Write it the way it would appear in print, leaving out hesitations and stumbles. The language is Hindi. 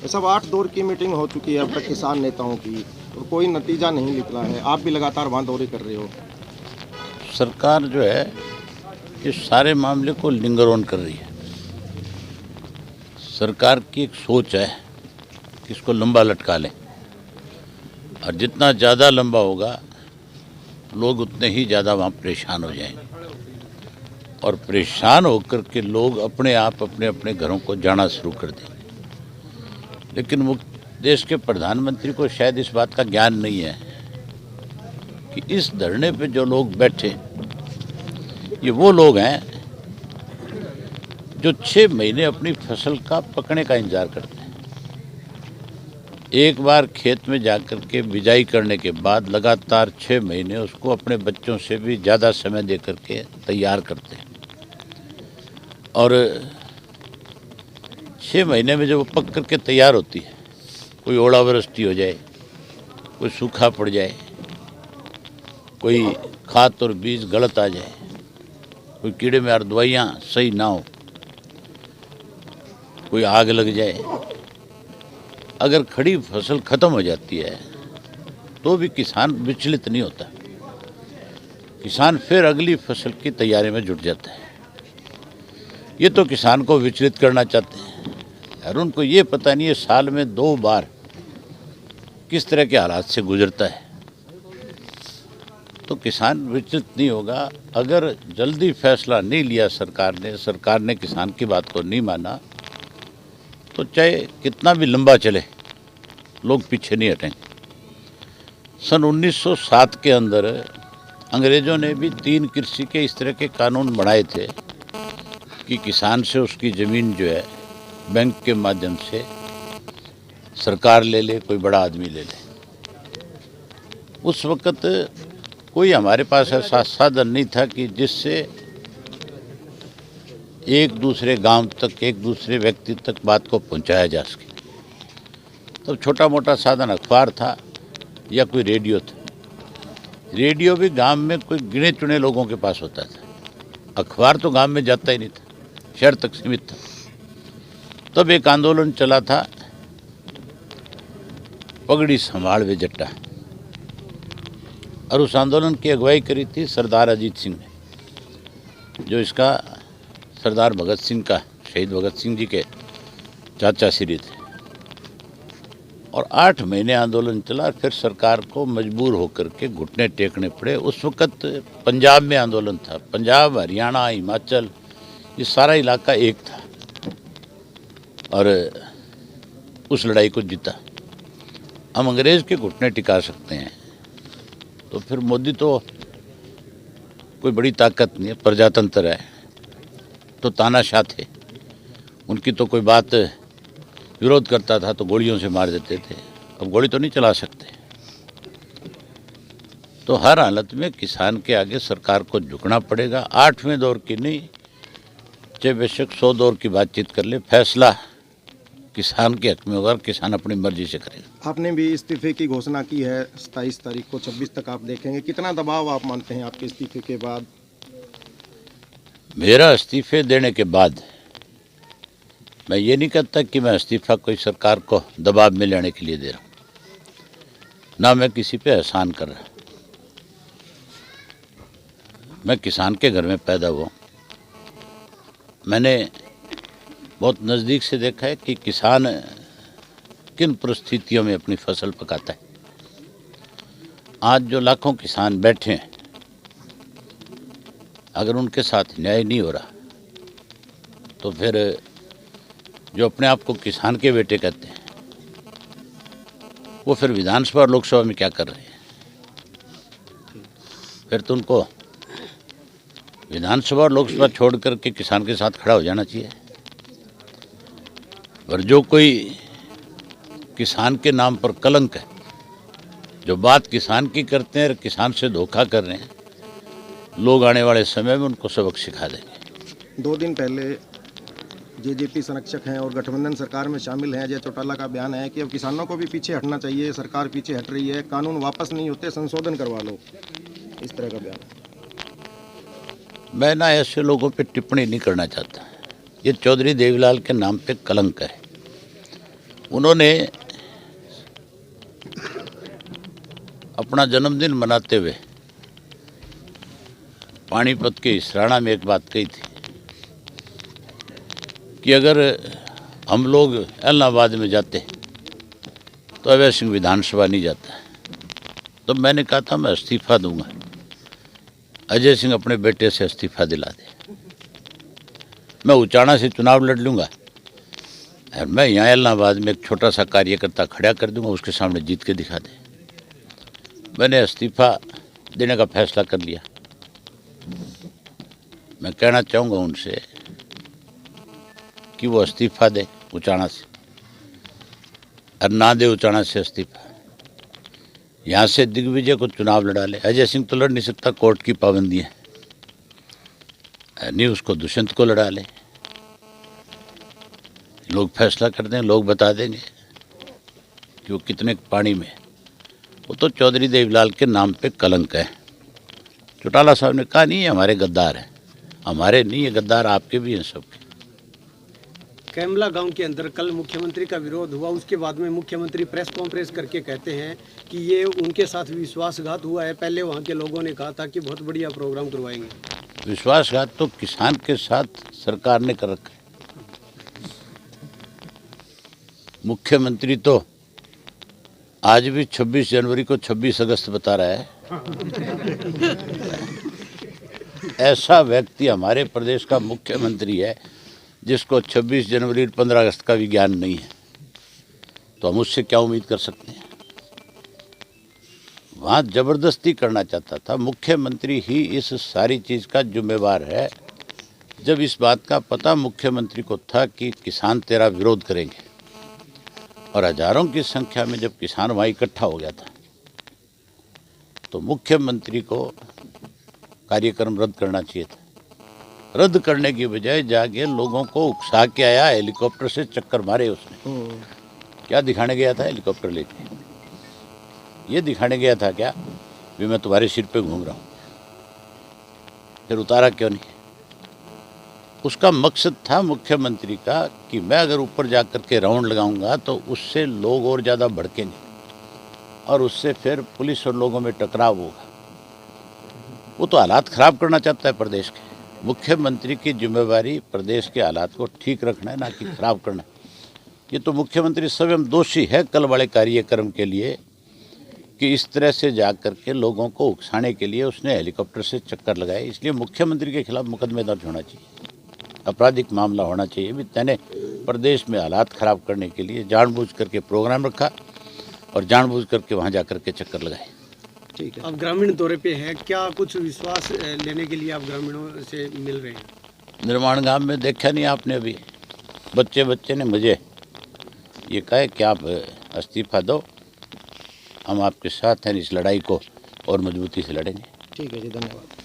सब 8 दौर की मीटिंग हो चुकी है अब तक किसान नेताओं की और कोई नतीजा नहीं निकला है। आप भी लगातार वहाँ दौरे कर रहे हो। सरकार जो है इस सारे मामले को लिंगर ऑन कर रही है। सरकार की एक सोच है कि इसको लंबा लटका लें और जितना ज़्यादा लंबा होगा लोग उतने ही ज़्यादा वहाँ परेशान हो जाएंगे और परेशान होकर के लोग अपने आप अपने अपने घरों को जाना शुरू कर देंगे। लेकिन देश के प्रधानमंत्री को शायद इस बात का ज्ञान नहीं है कि इस धरने पे जो लोग बैठे ये वो लोग हैं जो 6 महीने अपनी फसल का पकने का इंतजार करते हैं। एक बार खेत में जाकर के बिजाई करने के बाद लगातार 6 महीने उसको अपने बच्चों से भी ज़्यादा समय दे करके तैयार करते हैं और 6 महीने में जब वो पक करके तैयार होती है, कोई ओलावृष्टि हो जाए, कोई सूखा पड़ जाए, कोई खाद और बीज गलत आ जाए, कोई कीड़े मार दवाइयाँ सही ना हो, कोई आग लग जाए, अगर खड़ी फसल ख़त्म हो जाती है तो भी किसान विचलित नहीं होता। किसान फिर अगली फसल की तैयारी में जुट जाता है। ये तो किसान को विचलित करना चाहते हैं और उनको ये पता नहीं है साल में 2 बार किस तरह के हालात से गुजरता है। तो किसान विचलित नहीं होगा। अगर जल्दी फैसला नहीं लिया सरकार ने किसान की बात को नहीं माना तो चाहे कितना भी लंबा चले लोग पीछे नहीं हटेंगे। सन 1907 के अंदर अंग्रेज़ों ने भी 3 कृषि के इस तरह के कानून बनाए थे कि किसान से उसकी ज़मीन जो है बैंक के माध्यम से सरकार ले ले, कोई बड़ा आदमी ले ले। उस वक़्त कोई हमारे पास ऐसा साधन नहीं था कि जिससे एक दूसरे गांव तक, एक दूसरे व्यक्ति तक बात को पहुंचाया जा सके। तो छोटा मोटा साधन अखबार था या कोई रेडियो था। रेडियो भी गांव में कोई गिने चुने लोगों के पास होता था। अखबार तो गांव में जाता ही नहीं था, शहर तक सीमित था। तब एक आंदोलन चला था, पगड़ी संभाल वे जट्टा, और उस आंदोलन की अगुवाई करी थी सरदार अजीत सिंह ने, जो इसका सरदार भगत सिंह का, शहीद भगत सिंह जी के चाचा श्री थे। और 8 महीने आंदोलन चला, फिर सरकार को मजबूर होकर के घुटने टेकने पड़े। उस वक़्त पंजाब में आंदोलन था। पंजाब, हरियाणा, हिमाचल, ये सारा इलाका एक था और उस लड़ाई को जीता। हम अंग्रेज़ के घुटने टिका सकते हैं तो फिर मोदी तो कोई बड़ी ताकत नहीं है, प्रजातंत्र है, तो तानाशाह थे। उनकी तो कोई बात विरोध करता था तो गोलियों से मार देते थे। अब गोली तो नहीं चला सकते। तो हर हालत में किसान के आगे सरकार को झुकना पड़ेगा। 8वें दौर की नहीं, चाहे बेशक 100 दौर की बातचीत कर ले, फैसला किसान के हक में होगा और किसान अपनी मर्जी से करेगा। आपने भी इस्तीफे की घोषणा की है 27 तारीख को, 26 तक आप देखेंगे। कितना दबाव आप मानते हैं आपके इस्तीफे के बाद? मेरा इस्तीफे देने के बाद मैं ये नहीं कहता कि मैं इस्तीफा कोई सरकार को दबाव में लेने के लिए दे रहा हूँ, ना मैं किसी पे एहसान कर रहा। मैं किसान के घर में पैदा हुआ। मैंने बहुत नज़दीक से देखा है कि किसान किन परिस्थितियों में अपनी फसल पकाता है। आज जो लाखों किसान बैठे हैं, अगर उनके साथ न्याय नहीं हो रहा तो फिर जो अपने आप को किसान के बेटे कहते हैं वो फिर विधानसभा और लोकसभा में क्या कर रहे हैं? फिर तो उनको विधानसभा और लोकसभा छोड़ करके किसान के साथ खड़ा हो जाना चाहिए। और जो कोई किसान के नाम पर कलंक है, जो बात किसान की करते हैं और किसान से धोखा कर रहे हैं, लोग आने वाले समय में उनको सबक सिखा देंगे। 2 दिन पहले जेजेपी संरक्षक हैं और गठबंधन सरकार में शामिल हैं अजय चौटाला का बयान है कि अब किसानों को भी पीछे हटना चाहिए, सरकार पीछे हट रही है, कानून वापस नहीं होते, संशोधन करवा लो, इस तरह का बयान। मैं ना ऐसे लोगों पे टिप्पणी नहीं करना चाहता। ये चौधरी देवीलाल के नाम पे कलंक है। उन्होंने अपना जन्मदिन मनाते हुए पानीपत के इसराना में एक बात कही थी कि अगर हम लोग इलाहाबाद में जाते तो अभय सिंह विधानसभा नहीं जाता। तो मैंने कहा था मैं इस्तीफा दूंगा, अजय सिंह अपने बेटे से इस्तीफा दिला दे, मैं उचाना से चुनाव लड़ लूँगा और मैं यहाँ इलाहाबाद में एक छोटा सा कार्यकर्ता खड़ा कर दूंगा, उसके सामने जीत के दिखा दे। मैंने इस्तीफा देने का फैसला कर लिया। मैं कहना चाहूँगा उनसे कि वो इस्तीफा दे उचाना से, और ना दे उचाना से इस्तीफा, यहाँ से दिग्विजय को चुनाव लड़ा ले। अजय सिंह तो लड़ नहीं सकता, कोर्ट की पाबंदी है, नहीं उसको दुष्यंत को लड़ा ले। लोग फैसला कर दें, लोग बता देंगे कि वो कितने पानी में। वो तो चौधरी देवीलाल के नाम पे कलंक है। चौटाला साहब ने कहा नहीं हमारे गद्दार हैं, हमारे नहीं है गद्दार, आपके भी हैं सबके। कैमला गांव के अंदर कल मुख्यमंत्री का विरोध हुआ, उसके बाद में मुख्यमंत्री प्रेस कॉन्फ्रेंस करके कहते हैं कि ये उनके साथ विश्वासघात हुआ है। पहले वहां के लोगों ने कहा था कि बहुत बढ़िया प्रोग्राम करवाएंगे। विश्वासघात तो किसान के साथ सरकार ने कर रखा है। मुख्यमंत्री तो आज भी 26 जनवरी को 26 अगस्त बता रहा है। ऐसा व्यक्ति हमारे प्रदेश का मुख्यमंत्री है जिसको 26 जनवरी 15 अगस्त का भी ज्ञान नहीं है, तो हम उससे क्या उम्मीद कर सकते हैं। वहाँ जबरदस्ती करना चाहता था। मुख्यमंत्री ही इस सारी चीज़ का जिम्मेवार है। जब इस बात का पता मुख्यमंत्री को था कि किसान तेरा विरोध करेंगे और हजारों की संख्या में जब किसान वहाँ इकट्ठा हो गया था, तो मुख्यमंत्री को कार्यक्रम रद्द करना चाहिए था। रद्द करने की बजाय जाके लोगों को उकसा के आया, हेलीकॉप्टर से चक्कर मारे उसने। क्या दिखाने गया था हेलीकॉप्टर लेके? ये दिखाने गया था क्या भी मैं तुम्हारे सिर पे घूम रहा हूँ? फिर उतारा क्यों नहीं? उसका मकसद था मुख्यमंत्री का कि मैं अगर ऊपर जा कर के राउंड लगाऊंगा तो उससे लोग और ज़्यादा भड़केंगे और उससे फिर पुलिस और लोगों में टकराव होगा। वो तो हालात ख़राब करना चाहता है प्रदेश के। मुख्यमंत्री की जिम्मेवारी प्रदेश के हालात को ठीक रखना है, ना कि खराब करना। ये तो मुख्यमंत्री स्वयं दोषी है कल वाले कार्यक्रम के लिए कि इस तरह से जा कर के लोगों को उकसाने के लिए उसने हेलीकॉप्टर से चक्कर लगाए। इसलिए मुख्यमंत्री के खिलाफ मुकदमे दर्ज होना चाहिए, आपराधिक मामला होना चाहिए। भी तैने प्रदेश में हालात ख़राब करने के लिए जानबूझ करके प्रोग्राम रखा और जानबूझ करके वहाँ जा कर के चक्कर लगाए। ठीक है। अब ग्रामीण दौरे पे हैं, क्या कुछ विश्वास लेने के लिए आप ग्रामीणों से मिल रहे हैं? निर्माण गांव में देखा नहीं आपने? अभी बच्चे ने मुझे ये कहा कि आप इस्तीफा दो, हम आपके साथ हैं, इस लड़ाई को और मजबूती से लड़ेंगे। ठीक है जी, धन्यवाद।